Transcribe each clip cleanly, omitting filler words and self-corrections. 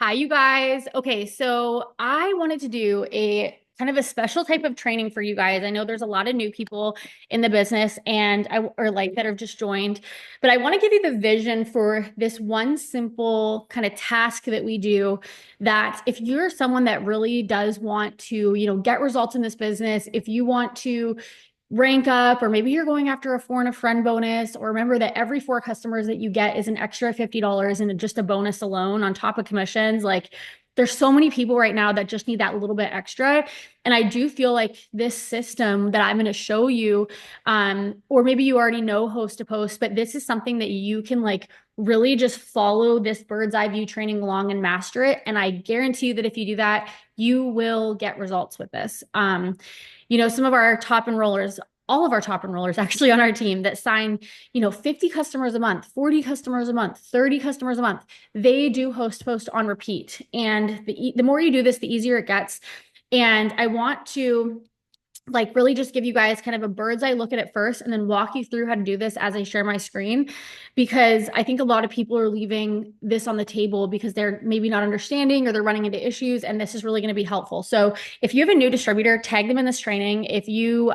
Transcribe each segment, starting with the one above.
Hi, you guys. Okay, so I wanted to do a kind of a special type of training for you guys. I know there's a lot of new people in the business and or like that have just joined, but I want to give you the vision for this one simple kind of task that we do that if you're someone that really does want to, get results in this business, if you want to rank up, or maybe you're going after a four and a friend bonus, or remember that every four customers that you get is an extra $50 and just a bonus alone on top of commissions. Like there's so many people right now that just need that little bit extra. And I do feel like this system that I'm going to show you, or maybe you already know host to post, but this is something that you can like really just follow this bird's eye view training along and master it. And I guarantee you that if you do that, you will get results with this. Some of our top enrollers, all of our top enrollers actually on our team that sign, 50 customers a month, 40 customers a month, 30 customers a month, they do host post on repeat. And the more you do this, the easier it gets. And I want to like really just give you guys kind of a bird's eye look at it first and then walk you through how to do this as I share my screen, because I think a lot of people are leaving this on the table because they're maybe not understanding or they're running into issues, and this is really going to be helpful. So if you have a new distributor, tag them in this training. If you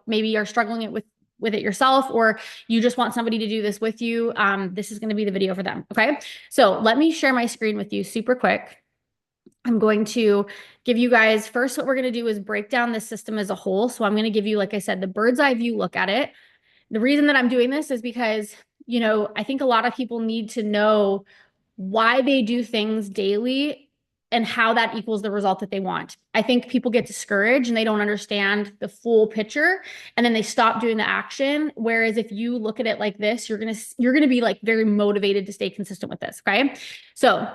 maybe are struggling with it yourself, or you just want somebody to do this with you, this is going to be the video for them. Okay, so let me share my screen with you super quick. I'm going to give you guys first, what we're going to do is break down the system as a whole. So I'm going to give you, like I said, the bird's eye view look at it. The reason that I'm doing this is because, I think a lot of people need to know why they do things daily and how that equals the result that they want. I think people get discouraged and they don't understand the full picture, and then they stop doing the action. Whereas if you look at it like this, you're gonna be like very motivated to stay consistent with this. Okay. So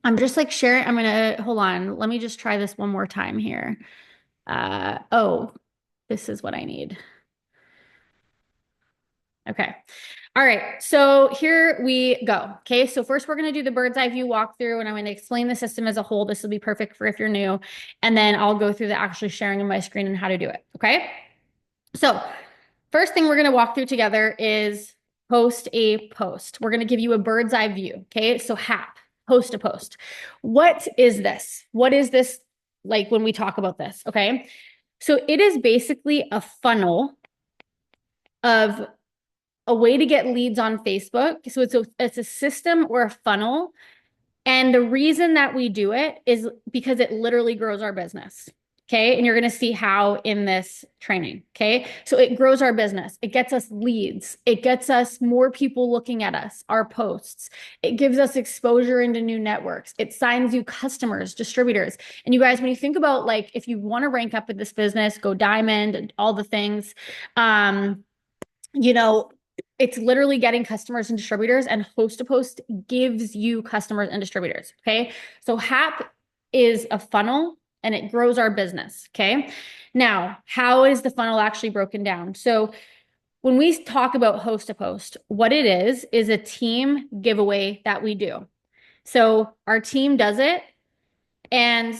I'm just like sharing. I'm gonna hold on. Let me just try this one more time here. Oh, this is what I need. Okay. All right. So here we go. Okay. So first we're going to do the bird's eye view walkthrough, and I'm going to explain the system as a whole. This will be perfect for if you're new. And then I'll go through the actually sharing of my screen and how to do it. Okay. So first thing we're going to walk through together is host a post. We're going to give you a bird's eye view. Okay. So HAP, host a post. What is this? What is this like when we talk about this? Okay. So it is basically a funnel of a way to get leads on Facebook. So it's a system or a funnel. And the reason that we do it is because it literally grows our business. Okay. And you're going to see how in this training. Okay. So it grows our business. It gets us leads. It gets us more people looking at us, our posts. It gives us exposure into new networks. It signs you customers, distributors. And you guys, when you think about like, if you want to rank up with this business, go diamond and all the things, you know, it's literally getting customers and distributors, and host to post gives you customers and distributors. Okay. So HAP is a funnel and it grows our business. Okay. Now, how is the funnel actually broken down? So when we talk about host to post, what it is a team giveaway that we do. So our team does it, and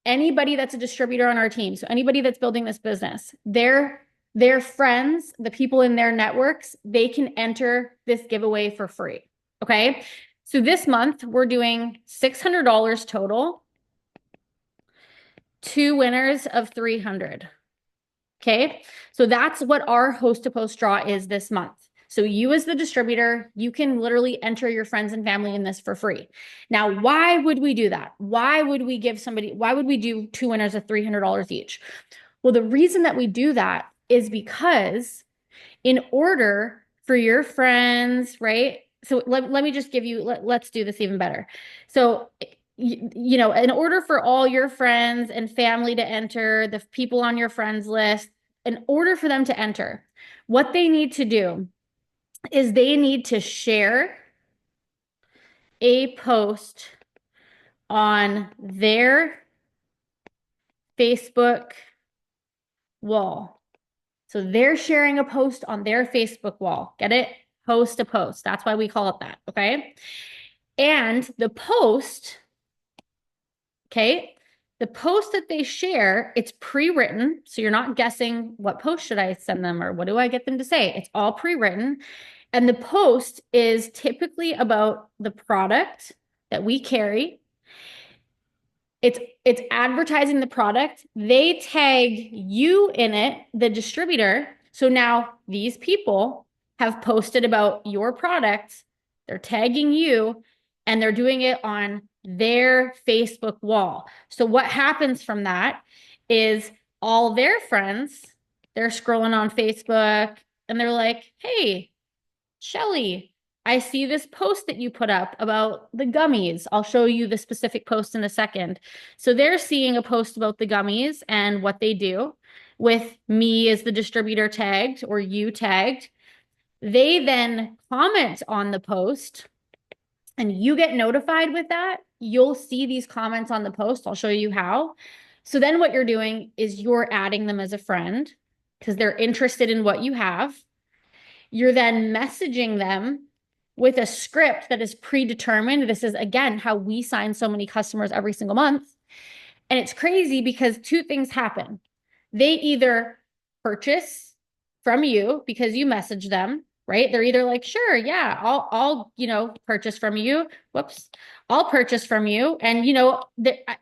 anybody that's a distributor on our team, so anybody that's building this business, their friends, the people in their networks, they can enter this giveaway for free. Okay. So this month we're doing $600 total, two winners of 300. Okay. So that's what our host to post draw is this month. So you as the distributor, you can literally enter your friends and family in this for free. Now, why would we do that? Why would we do two winners of $300 each? Well, the reason that we do that is because in order for your friends, right? So let me just give you, let's do this even better. So, in order for all your friends and family to enter, the people on your friends list, in order for them to enter, what they need to do is they need to share a post on their Facebook wall. So they're sharing a post on their Facebook wall. Get it? Host a post. That's why we call it that. Okay. And the post, okay, the post that they share, it's pre-written. So you're not guessing what post should I send them or what do I get them to say? It's all pre-written. And the post is typically about the product that we carry. It's advertising the product. They tag you in it, the distributor. So now these people have posted about your product. They're tagging you and they're doing it on their Facebook wall. So what happens from that is all their friends, they're scrolling on Facebook and they're like, "Hey, Shelly, I see this post that you put up about the gummies. I'll show you the specific post in a second." So they're seeing a post about the gummies and what they do with me as the distributor tagged or you tagged. They then comment on the post and you get notified with that. You'll see these comments on the post. I'll show you how. So then what you're doing is you're adding them as a friend because they're interested in what you have. You're then messaging them with a script that is predetermined. This is, again, how we sign so many customers every single month. And it's crazy because two things happen. They either purchase from you because you message them, right? They're either like, "Sure, yeah, I'll purchase from you. Whoops. I'll purchase from you." And,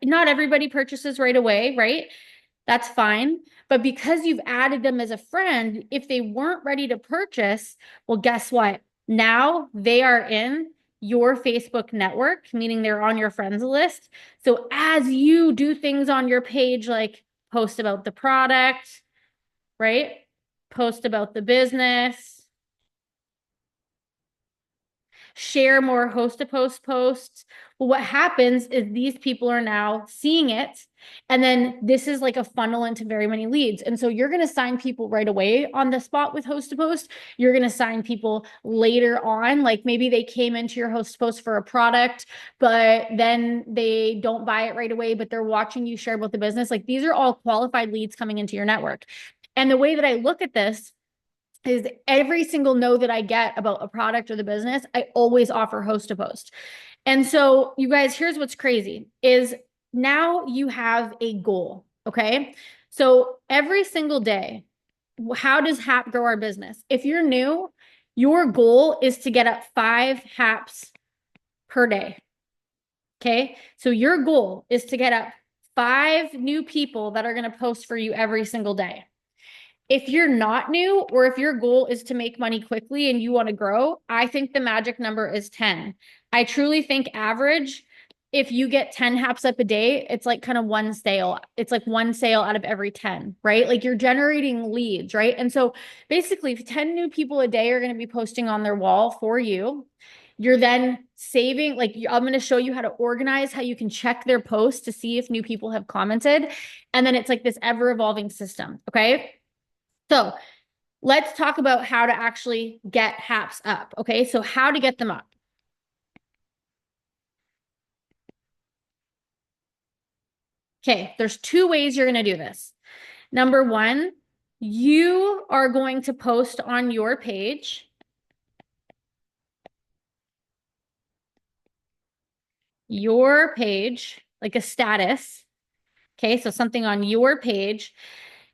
not everybody purchases right away, right? That's fine. But because you've added them as a friend, if they weren't ready to purchase, well, guess what? Now they are in your Facebook network, meaning they're on your friends list. So as you do things on your page, like post about the product, right? Post about the business, share more host to post posts. Well, what happens is these people are now seeing it. And then this is like a funnel into very many leads. And so you're going to sign people right away on the spot with host to post. You're going to sign people later on. Like maybe they came into your host to post for a product, but then they don't buy it right away, but they're watching you share about the business. Like these are all qualified leads coming into your network. And the way that I look at this is every single no that I get about a product or the business, I always offer host to post. And so you guys, here's what's crazy is now you have a goal. Okay. So every single day, how does HAP grow our business? If you're new, your goal is to get up 5 HAPs per day. Okay. So your goal is to get up 5 new people that are going to post for you every single day. If you're not new or if your goal is to make money quickly and you want to grow, I think the magic number is 10. I truly think average, if you get 10 HAPs up a day, it's like kind of one sale. It's like one sale out of every 10, right? Like you're generating leads, right? And so basically, if 10 new people a day are going to be posting on their wall for you, you're then saving, like I'm going to show you how to organize, how you can check their posts to see if new people have commented. And then it's like this ever evolving system. Okay. So let's talk about how to actually get HAPs up. Okay, so how to get them up. Okay, there's 2 ways you're going to do this. Number 1, you are going to post on your page. Your page, like a status. Okay, so something on your page.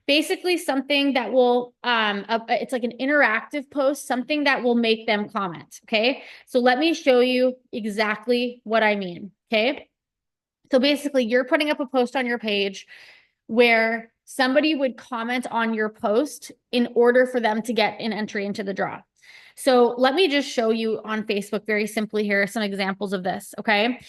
Basically something that will, it's like an interactive post, something that will make them comment, okay? So let me show you exactly what I mean, okay? So basically you're putting up a post on your page where somebody would comment on your post in order for them to get an entry into the draw. So let me just show you on Facebook very simply here some examples of this, okay?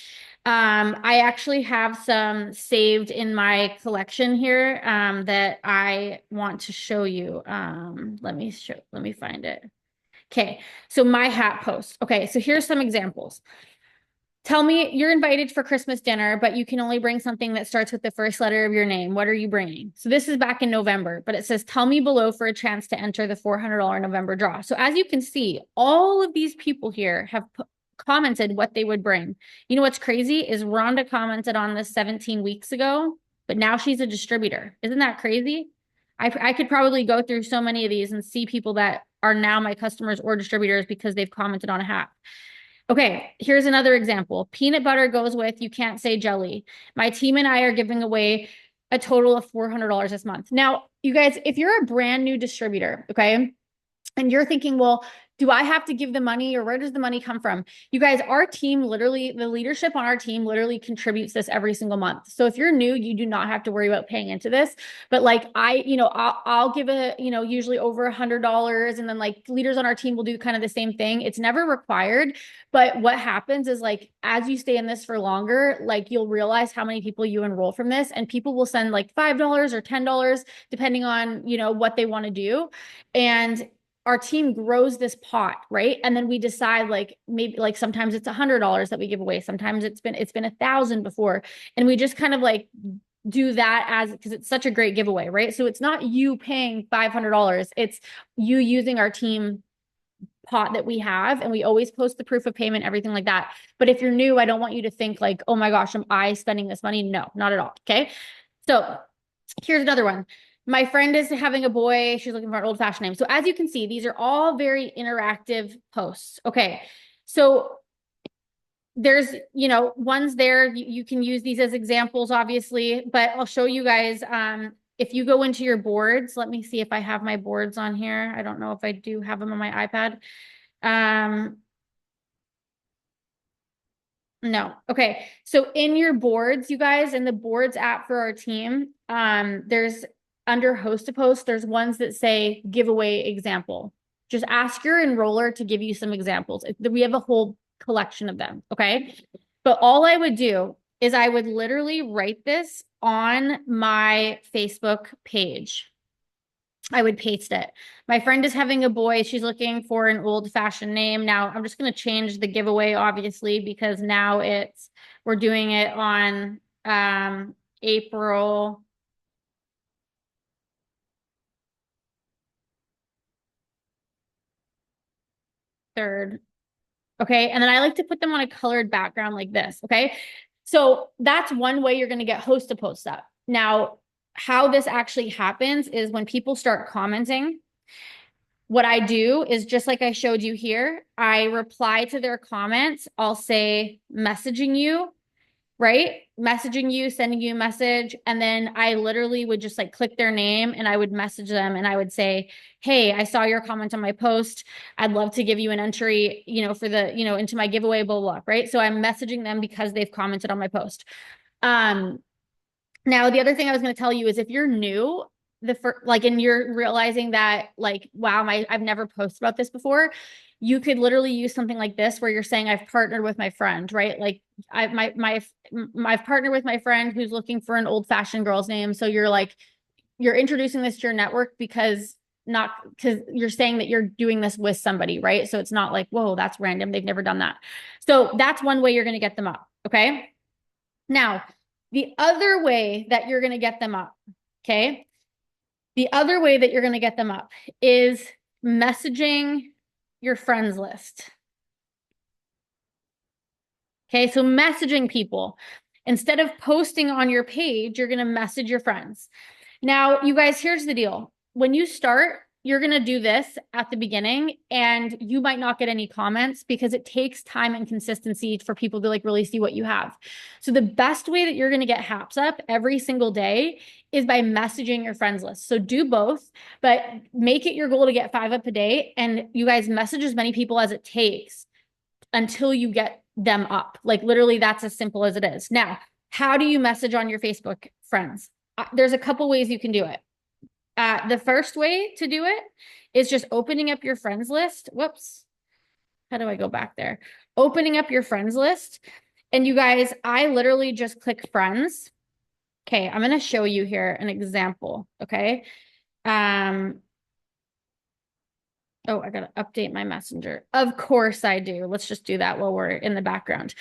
I actually have some saved in my collection here that I want to show you. Let me find it. Okay, so my HAP post. Okay, so here's some examples. Tell me you're invited for Christmas dinner, but you can only bring something that starts with the first letter of your name. What are you bringing? So this is back in November, but it says, tell me below for a chance to enter the $400 November draw. So as you can see, all of these people here have commented what they would bring. You know what's crazy is Rhonda commented on this 17 weeks ago, but now she's a distributor. Isn't that crazy? I could probably go through so many of these and see people that are now my customers or distributors because they've commented on a HAP. Okay, here's another example. Peanut butter goes with, you can't say jelly. My team and I are giving away a total of $400 this month. Now, you guys, if you're a brand new distributor, okay, and you're thinking, well, Do I have to give the money or where does the money come from? You guys, our team literally, the leadership on our team literally contributes this every single month. So if you're new, you do not have to worry about paying into this. But like I'll give a, usually over $100, and then like leaders on our team will do kind of the same thing. It's never required. But what happens is like, as you stay in this for longer, like you'll realize how many people you enroll from this, and people will send like $5 or $10, depending on, what they want to do. And our team grows this pot, right? And then we decide like maybe like sometimes it's $100 that we give away. Sometimes it's been 1,000 before. And we just kind of like do that as because it's such a great giveaway, right? So it's not you paying $500, it's you using our team pot that we have, and we always post the proof of payment, everything like that. But if you're new, I don't want you to think like, oh my gosh, am I spending this money? No, not at all. Okay. So here's another one. My friend is having a boy. She's looking for an old-fashioned name. So as you can see, these are all very interactive posts. Okay. So there's, ones there. You can use these as examples, obviously, but I'll show you guys. If you go into your boards, let me see if I have my boards on here. I don't know if I do have them on my iPad. No. Okay. So in your boards, you guys, in the boards app for our team, there's under host to post, there's ones that say giveaway example. Just ask your enroller to give you some examples. We have a whole collection of them. Okay. But all I would do is I would literally write this on my Facebook page. I would paste it. My friend is having a boy. She's looking for an old-fashioned name. Now, I'm just going to change the giveaway, obviously, because now we're doing it on April 3rd. Okay. And then I like to put them on a colored background like this. Okay. So that's one way you're going to get host to post up. Now, how this actually happens is when people start commenting, what I do is just like I showed you here, I reply to their comments. I'll say messaging you, right? Messaging you, sending you a message. And then I literally would just like click their name and I would message them and I would say, hey, I saw your comment on my post. I'd love to give you an entry, for the, into my giveaway, blah, blah, blah, right? So I'm messaging them because they've commented on my post. Now, the other thing I was going to tell you is if you're new, and you're realizing that like, wow, I've never posted about this before, you could literally use something like this where you're saying I've partnered with my friend, right? Like I've partnered with my friend who's looking for an old-fashioned girl's name. So you're introducing this to your network because you're saying that you're doing this with somebody, right? So it's not like, whoa, that's random. They've never done that. So that's one way you're going to get them up. Okay. Now, the other way that you're going to get them up, okay? The other way that you're going to get them up is messaging your friends list. Okay, so messaging people. Instead of posting on your page, you're going to message your friends. Now, you guys, here's the deal. When you start, you're going to do this at the beginning and you might not get any comments because it takes time and consistency for people to like really see what you have. So the best way that you're going to get HAPs up every single day is by messaging your friends list. So do both, but make it your goal to get 5 up a day. And you guys message as many people as it takes until you get them up. Like literally that's as simple as it is. Now, how do you message on your Facebook friends? There's a couple ways you can do it. The first way to do it is just opening up your friends list. Whoops. How do I go back there? Opening up your friends list. And you guys, I literally just click friends. Okay, I'm going to show you here an example. Okay. Oh, I got to update my messenger. Of course I do. Let's just do that while we're in the background.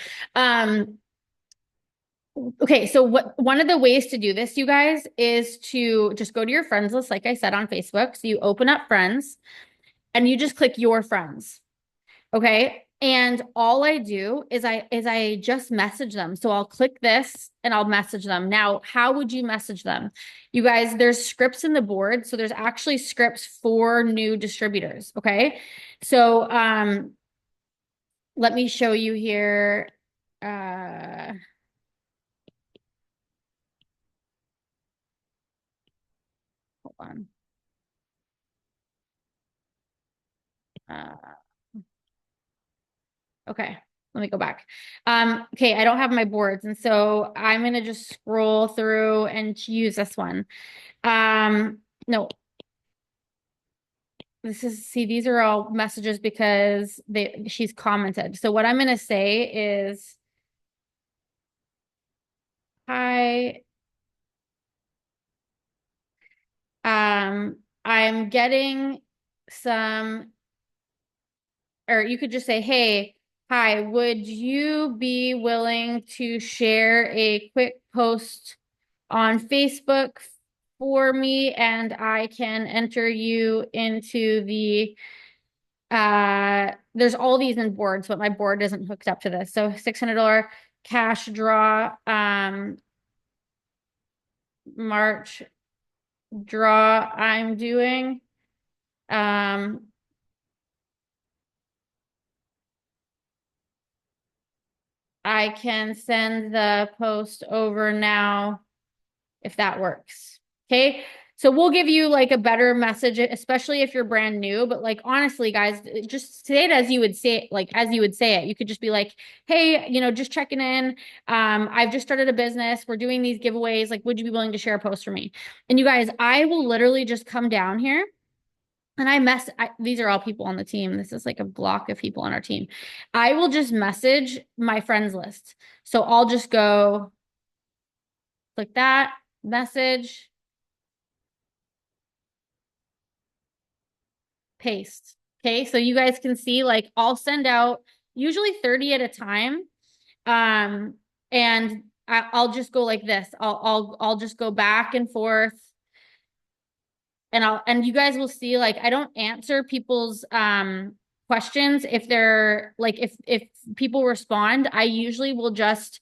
Okay, so one of the ways to do this, you guys, is to just go to your friends list, like I said, on Facebook. So you open up friends and you just click your friends. Okay. And all I do is I just message them. So I'll click this and I'll message them. Now, how would you message them? You guys, there's scripts in the board. So there's actually scripts for new distributors. Okay. So let me show you here. Hold on. Okay, let me go back. Okay, I don't have my boards, and so I'm gonna just scroll through and use this one. No, see, these are all messages because she's commented. So what I'm gonna say is, hi, I'm getting some, or you could just say, hey, hi, would you be willing to share a quick post on Facebook for me, and I can enter you into the there's all these in boards, but my board isn't hooked up to this. So $600 cash draw, March draw I'm doing. Um, I can send the post over now if that works. Okay. So we'll give you like a better message, especially if you're brand new. But like honestly, guys, just say it as you would say it, like as you would say it. You could just be like, hey, just checking in. I've just started a business. We're doing these giveaways. Like, would you be willing to share a post for me? And you guys, I will literally just come down here and these are all people on the team. This is like a block of people on our team. I will just message my friends list. So I'll just go click that message, paste. Okay. So you guys can see, like, I'll send out usually 30 at a time. And I'll just go like this. I'll just go back and forth, and you guys will see, like, I don't answer people's questions if they're like, if people respond, I usually will just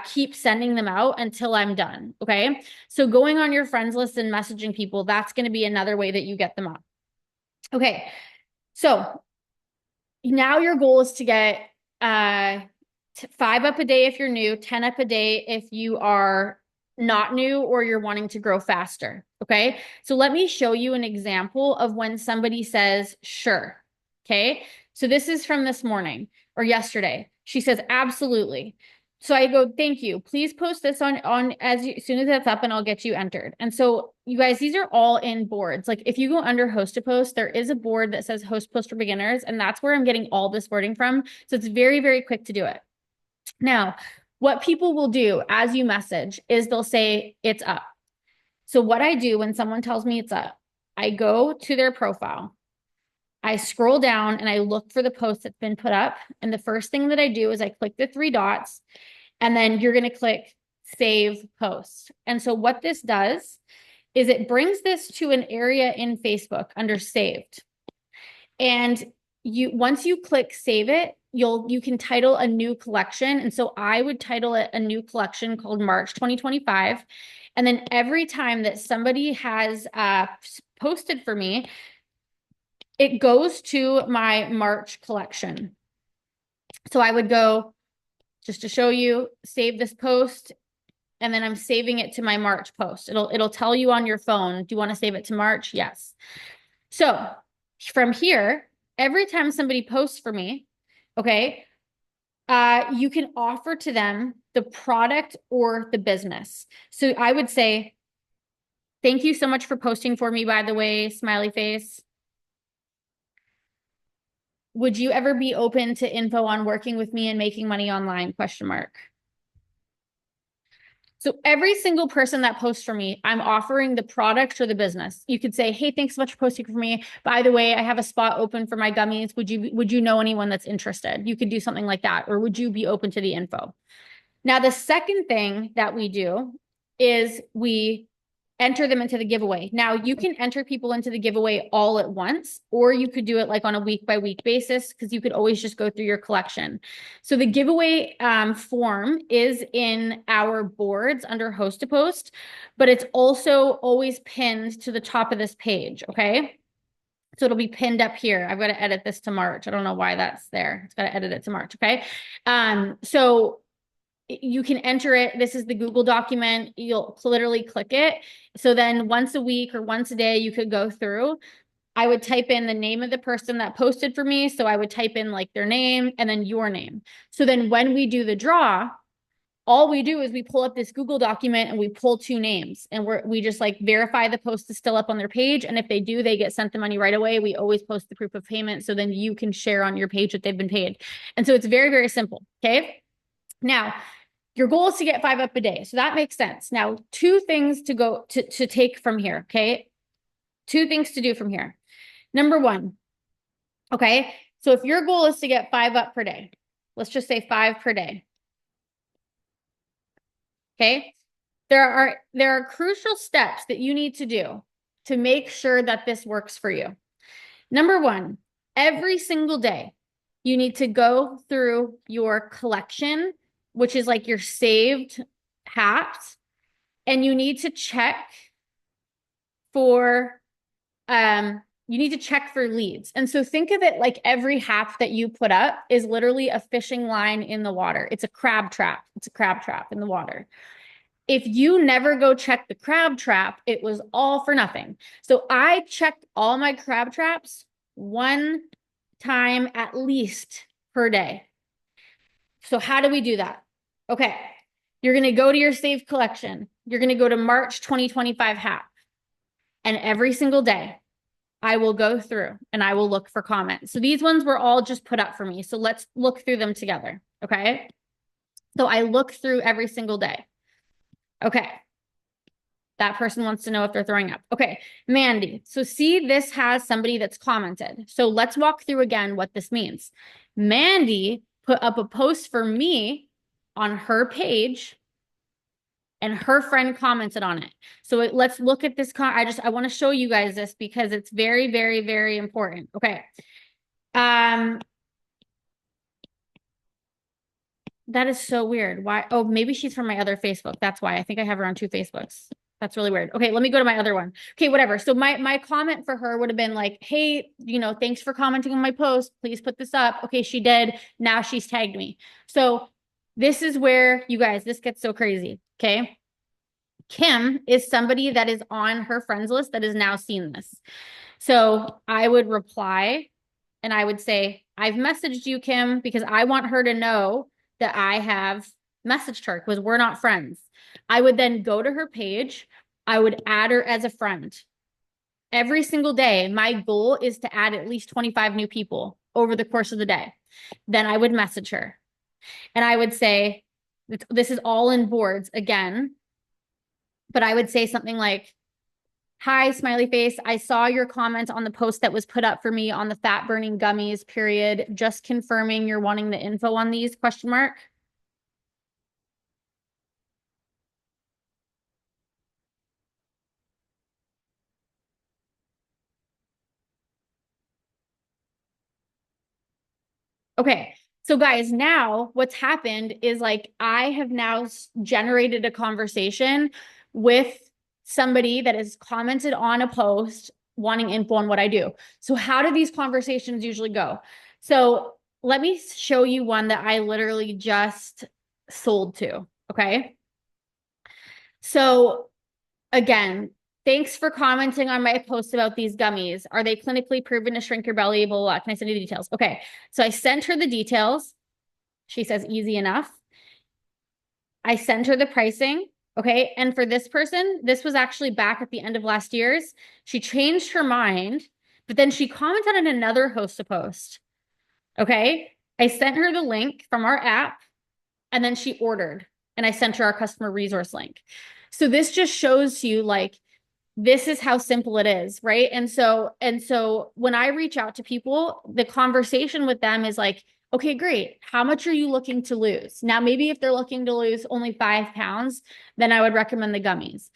keep sending them out until I'm done. Okay. So going on your friends list and messaging people, that's going to be another way that you get them up. Okay. So now your goal is to get 5 up a day if you're new, 10 up a day if you are not new or you're wanting to grow faster. Okay. So let me show you an example of when somebody says, sure. Okay. So this is from this morning or yesterday. She says, absolutely. So I go, thank you. Please post this on as soon as it's up and I'll get you entered. And so you guys, these are all in boards. Like if you go under host to post, there is a board that says host post for beginners. And that's where I'm getting all this wording from. So it's very, very quick to do it. Now, what people will do as you message is they'll say it's up. So what I do when someone tells me it's up, I go to their profile. I scroll down and I look for the post that's been put up. And the first thing that I do is I click the 3 dots, and then you're going to click save post. And so what this does is it brings this to an area in Facebook under saved. And once you click save it, you can title a new collection. And so I would title it a new collection called March 2025. And then every time that somebody has posted for me, it goes to my March collection. So I would go, just to show you, save this post, and then I'm saving it to my March post. It'll tell you on your phone, do you want to save it to March? Yes. So from here, every time somebody posts for me, okay, you can offer to them the product or the business. So I would say, thank you so much for posting for me, by the way, smiley face. Would you ever be open to info on working with me and making money online? Question mark. So every single person that posts for me, I'm offering the product or the business. You could say, hey, thanks so much for posting for me. By the way, I have a spot open for my gummies. Would you know anyone that's interested? You could do something like that. Or would you be open to the info? Now, the second thing that we do is we enter them into the giveaway. Now, you can enter people into the giveaway all at once, or you could do it like on a week by week basis, because you could always just go through your collection. So the giveaway form is in our boards under host to post, but it's also always pinned to the top of this page. Okay. So it'll be pinned up here. I've got to edit this to March. I don't know why that's there. It's got to edit it to March. Okay. So you can enter it. This is the Google document. You'll literally click it. So then once a week or once a day, you could go through. I would type in the name of the person that posted for me. So I would type in like their name and then your name. So then when we do the draw, all we do is we pull up this Google document and we pull two names and we just like verify the post is still up on their page. And if they do, they get sent the money right away. We always post the proof of payment. So then you can share on your page that they've been paid. And so it's very, very simple. Okay. Now, your goal is to get 5 up a day. So that makes sense. Now, two things to go to take from here. Okay. Two things to do from here. Number one. Okay. So if your goal is to get 5 up per day, let's just say 5 per day. Okay. There are crucial steps that you need to do to make sure that this works for you. Number one, every single day, you need to go through your collection, which is like your saved HAPs, and you need to check for leads. And so think of it like every HAP that you put up is literally a fishing line in the water. It's a crab trap. It's a crab trap in the water. If you never go check the crab trap, it was all for nothing. So I checked all my crab traps one time at least per day. So how do we do that? Okay. You're going to go to your saved collection. You're going to go to March 2025 HAP. And every single day, I will go through and I will look for comments. So these ones were all just put up for me. So let's look through them together. Okay. So I look through every single day. Okay. That person wants to know if they're throwing up. Okay. Mandy. So see, this has somebody that's commented. So let's walk through again what this means. Mandy put up a post for me on her page and her friend commented on it. So let's look at this. I want to show you guys this because it's very, very, very important. Okay. That is so weird. Why? Oh, maybe she's from my other Facebook. That's why. I think I have her on 2 Facebooks. That's really weird. Okay, let me go to my other one. Okay, whatever. So my comment for her would have been like, hey, thanks for commenting on my post. Please put this up. Okay, she did. Now she's tagged me. So this is where, you guys, this gets so crazy. Okay. Kim is somebody that is on her friends list that has now seen this. So I would reply and I would say, I've messaged you, Kim, because I want her to know that I have messaged her because we're not friends. I would then go to her page. I would add her as a friend. Every single day, my goal is to add at least 25 new people over the course of the day. Then I would message her. And I would say, this is all in boards again, but I would say something like, hi, smiley face. I saw your comment on the post that was put up for me on the fat burning gummies, period. Just confirming you're wanting the info on these, question mark. Okay. So guys, now what's happened is like, I have now generated a conversation with somebody that has commented on a post wanting info on what I do. So how do these conversations usually go? So let me show you one that I literally just sold to. Okay. So again, thanks for commenting on my post about these gummies. Are they clinically proven to shrink your belly? Blah, blah, blah. Can I send you the details? Okay. So I sent her the details. She says, easy enough. I sent her the pricing. Okay. And for this person, this was actually back at the end of last year's. She changed her mind, but then she commented on another host post. Okay. I sent her the link from our app and then she ordered and I sent her our customer resource link. So this just shows you like, this is how simple it is, right? And so when I reach out to people, the conversation with them is like, okay, great. How much are you looking to lose? Now, maybe if they're looking to lose only 5 pounds, then I would recommend the gummies.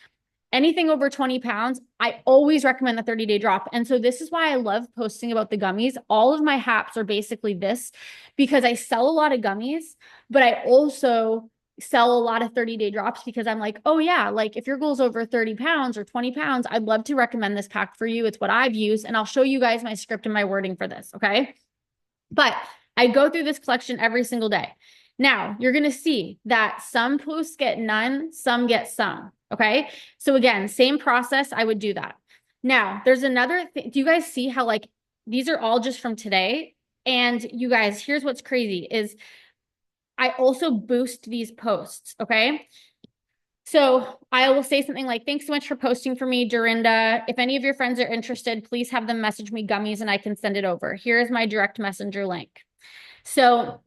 Anything over 20 pounds, I always recommend the 30-day drop. And so this is why I love posting about the gummies. All of my HAPs are basically this because I sell a lot of gummies, but I also sell a lot of 30-day drops because I'm like, oh yeah, like if your goal is over 30 pounds or 20 pounds, I'd love to recommend this pack for you. It's what I've used. And I'll show you guys my script and my wording for this. Okay. But I go through this collection every single day. Now you're going to see that some posts get none, some get some. Okay. So again, same process. I would do that. Now, there's another thing. Do you guys see how like these are all just from today? And you guys, here's what's crazy is I also boost these posts, okay? So I will say something like, thanks so much for posting for me, Dorinda. If any of your friends are interested, please have them message me gummies and I can send it over. Here's my direct messenger link. So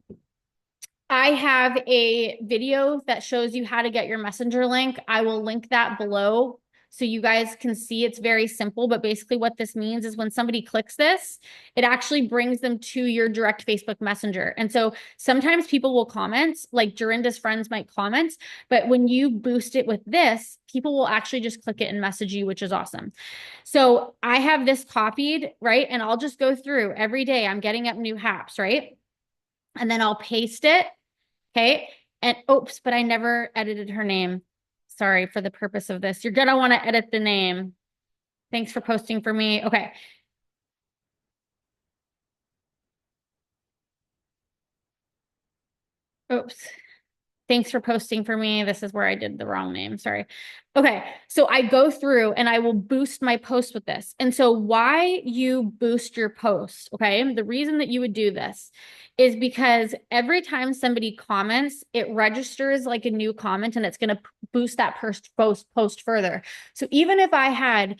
I have a video that shows you how to get your messenger link. I will link that below so you guys can see. It's very simple, but basically what this means is when somebody clicks this, it actually brings them to your direct Facebook Messenger. And so sometimes people will comment, like Dorinda's friends might comment, but when you boost it with this, people will actually just click it and message you, which is awesome. So I have this copied, right? And I'll just go through every day. I'm getting up new HAPs, right? And then I'll paste it. Okay. And oops, but I never edited her name. Sorry for the purpose of this. You're going to want to edit the name. Thanks for posting for me. Okay. Oops. Thanks for posting for me. This is where I did the wrong name. Sorry. Okay. So I go through and I will boost my post with this. And so why you boost your post, okay? The reason that you would do this is because every time somebody comments, it registers like a new comment and it's going to boost that post further. So even if I had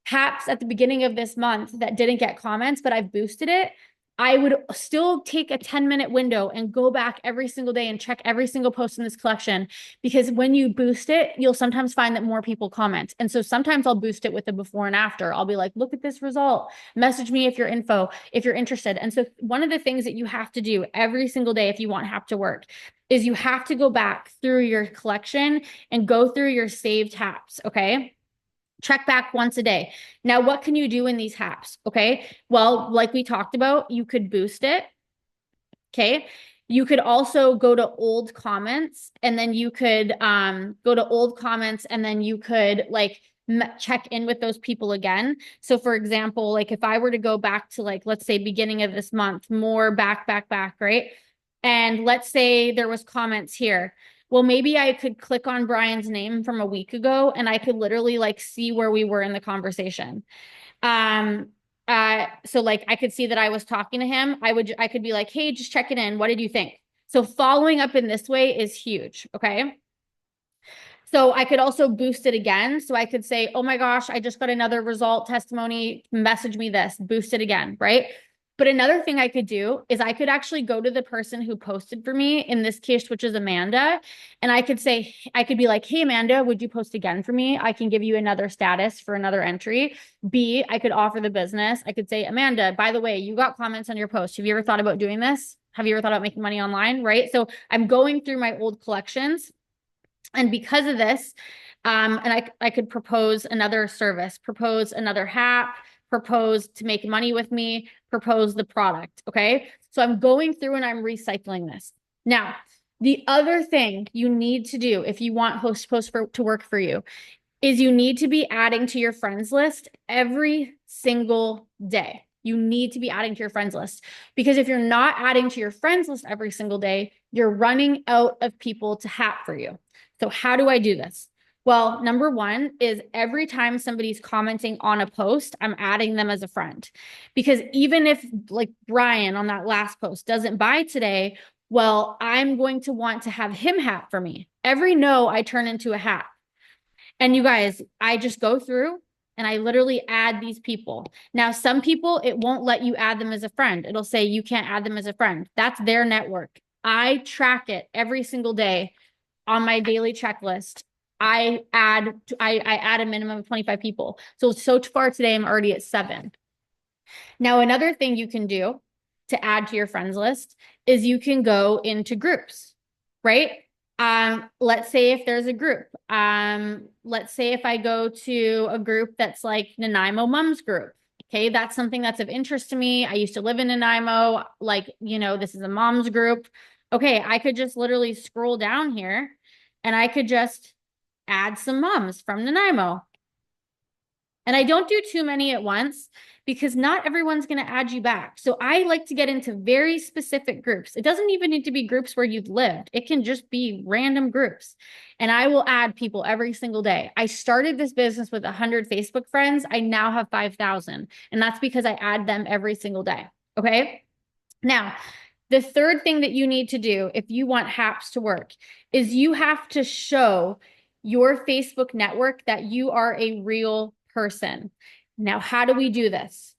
HAPs at the beginning of this month that didn't get comments, but I've boosted it, I would still take a 10-minute window and go back every single day and check every single post in this collection. Because when you boost it, you'll sometimes find that more people comment. And so sometimes I'll boost it with a before and after. I'll be like, look at this result. Message me if you're interested. And so one of the things that you have to do every single day if you want HAP to work is you have to go back through your collection and go through your saved HAPs. Okay. Check back once a day. Now, what can you do in these HAPs? Okay. Well, like we talked about, you could boost it. Okay. You could also go to old comments and then you could go to old comments and then you could like check in with those people again. So for example, like if I were to go back to like, let's say beginning of this month, more back, right? And let's say there was comments here. Well, maybe I could click on Brian's name from a week ago and I could literally like see where we were in the conversation. Um, so like I could see that I was talking to him. I could be like, hey, just checking in. What did you think? So following up in this way is huge. Okay. So I could also boost it again. So I could say, oh my gosh, I just got another result testimony. Message me this, boost it again. Right. But another thing I could do is I could actually go to the person who posted for me in this case, which is Amanda. And I could say, I could be like, hey, Amanda, would you post again for me? I can give you another status for another entry. B, I could offer the business. I could say, Amanda, by the way, you got comments on your post. Have you ever thought about doing this? Have you ever thought about making money online? Right. So I'm going through my old collections. And because of this, and I could propose another service, propose another HAP, propose to make money with me, propose the product. Okay. So I'm going through and I'm recycling this. Now, the other thing you need to do if you want host post to work for you is you need to be adding to your friends list every single day. You need to be adding to your friends list because if you're not adding to your friends list every single day, you're running out of people to HAP for you. So how do I do this? Well, number one is every time somebody's commenting on a post, I'm adding them as a friend. Because even if like Brian on that last post doesn't buy today, well, I'm going to want to have him HAP for me. Every no, I turn into a HAP. And you guys, I just go through and I literally add these people. Now, some people, it won't let you add them as a friend. It'll say you can't add them as a friend. That's their network. I track it every single day on my daily checklist. I add a minimum of 25 people. So far today, I'm already at 7. Now, another thing you can do to add to your friends list is you can go into groups, right? Let's say if there's a group, let's say if I go to a group that's like Nanaimo Mums group. Okay, that's something that's of interest to me. I used to live in Nanaimo, like, this is a mom's group. Okay, I could just literally scroll down here and I could just add some moms from Nanaimo. And I don't do too many at once because not everyone's going to add you back. So I like to get into very specific groups. It doesn't even need to be groups where you've lived. It can just be random groups. And I will add people every single day. I started this business with 100 Facebook friends. I now have 5,000. And that's because I add them every single day. Okay. Now, the third thing that you need to do if you want HAPs to work is you have to show your Facebook network that you are a real person. Now, how do we do this?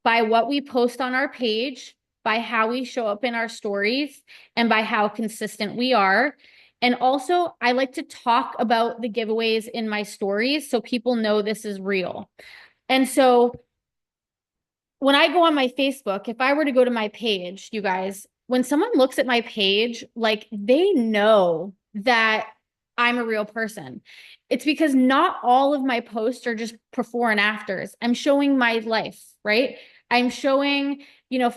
By what we post on our page, by how we show up in our stories, and by how consistent we are. And also, I like to talk about the giveaways in my stories so people know this is real. And so when I go on my Facebook, if I were to go to my page, you guys, when someone looks at my page, like they know that I'm a real person. It's because not all of my posts are just before and afters. I'm showing my life, right? I'm showing,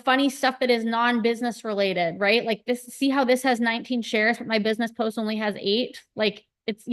funny stuff that is non-business related, right? Like this, see how this has 19 shares, but my business post only has 8. Like it's,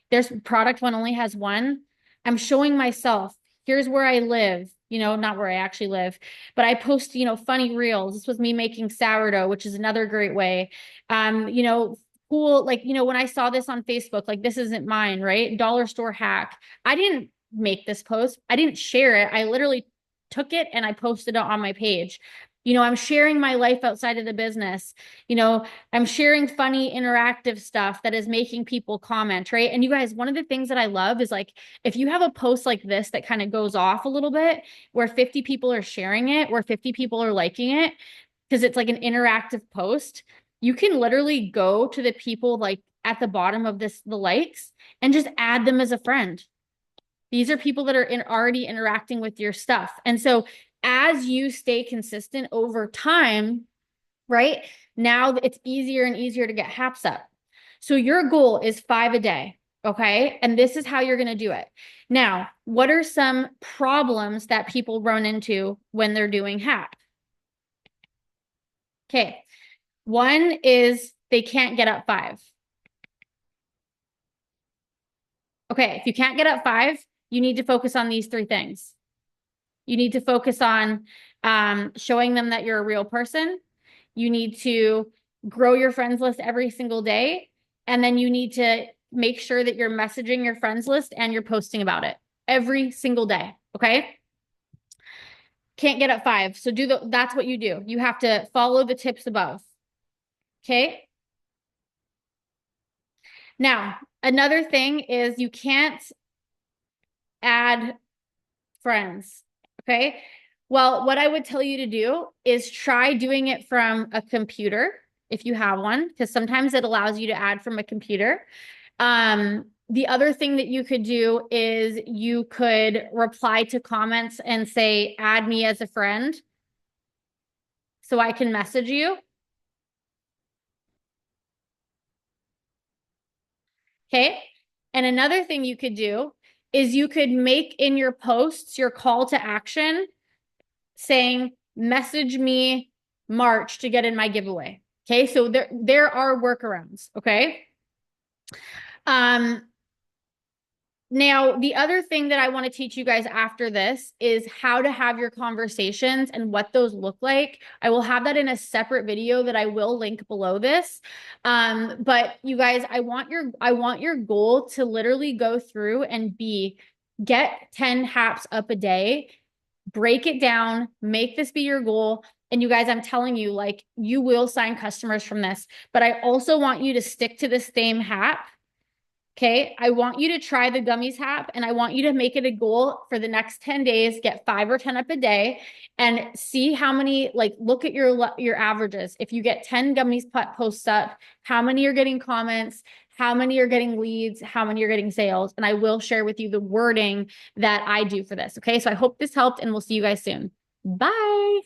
there's product one only has 1. I'm showing myself. Here's where I live, not where I actually live, but I post, funny reels. This was me making sourdough, which is another great way. Cool. Like, when I saw this on Facebook, like this isn't mine, right? Dollar store hack. I didn't make this post. I didn't share it. I literally took it and I posted it on my page. I'm sharing my life outside of the business. I'm sharing funny interactive stuff that is making people comment, right? And you guys, one of the things that I love is like, if you have a post like this that kind of goes off a little bit, where 50 people are sharing it, where 50 people are liking it, because it's like an interactive post, you can literally go to the people like at the bottom of the likes and just add them as a friend. These are people that are already interacting with your stuff. And so as you stay consistent over time, right? Now it's easier and easier to get HAPs up. So your goal is 5 a day. Okay. And this is how you're going to do it. Now, what are some problems that people run into when they're doing HAP? Okay. One is they can't get up 5. Okay. If you can't get up 5, you need to focus on these 3 things. You need to focus on showing them that you're a real person. You need to grow your friends list every single day. And then you need to make sure that you're messaging your friends list and you're posting about it every single day. Okay. Can't get up 5. So that's what you do. You have to follow the tips above. Okay. Now, another thing is you can't add friends. Okay. Well, what I would tell you to do is try doing it from a computer if you have one, because sometimes it allows you to add from a computer. The other thing that you could do is you could reply to comments and say, add me as a friend so I can message you. Okay. And another thing you could do is you could make in your posts your call to action saying, message me March to get in my giveaway. Okay. So there are workarounds. Okay. Now, the other thing that I want to teach you guys after this is how to have your conversations and what those look like. I will have that in a separate video that I will link below this. But you guys, I want your goal to literally go through and get 10 HAPs up a day, break it down, make this be your goal. And you guys, I'm telling you, like, you will sign customers from this, but I also want you to stick to the same HAP. Okay. I want you to try the gummies HAP and I want you to make it a goal for the next 10 days, get 5 or 10 up a day and see how many, like, look at your averages. If you get 10 gummies posts up, how many are getting comments, how many are getting leads, how many are getting sales. And I will share with you the wording that I do for this. Okay. So I hope this helped and we'll see you guys soon. Bye.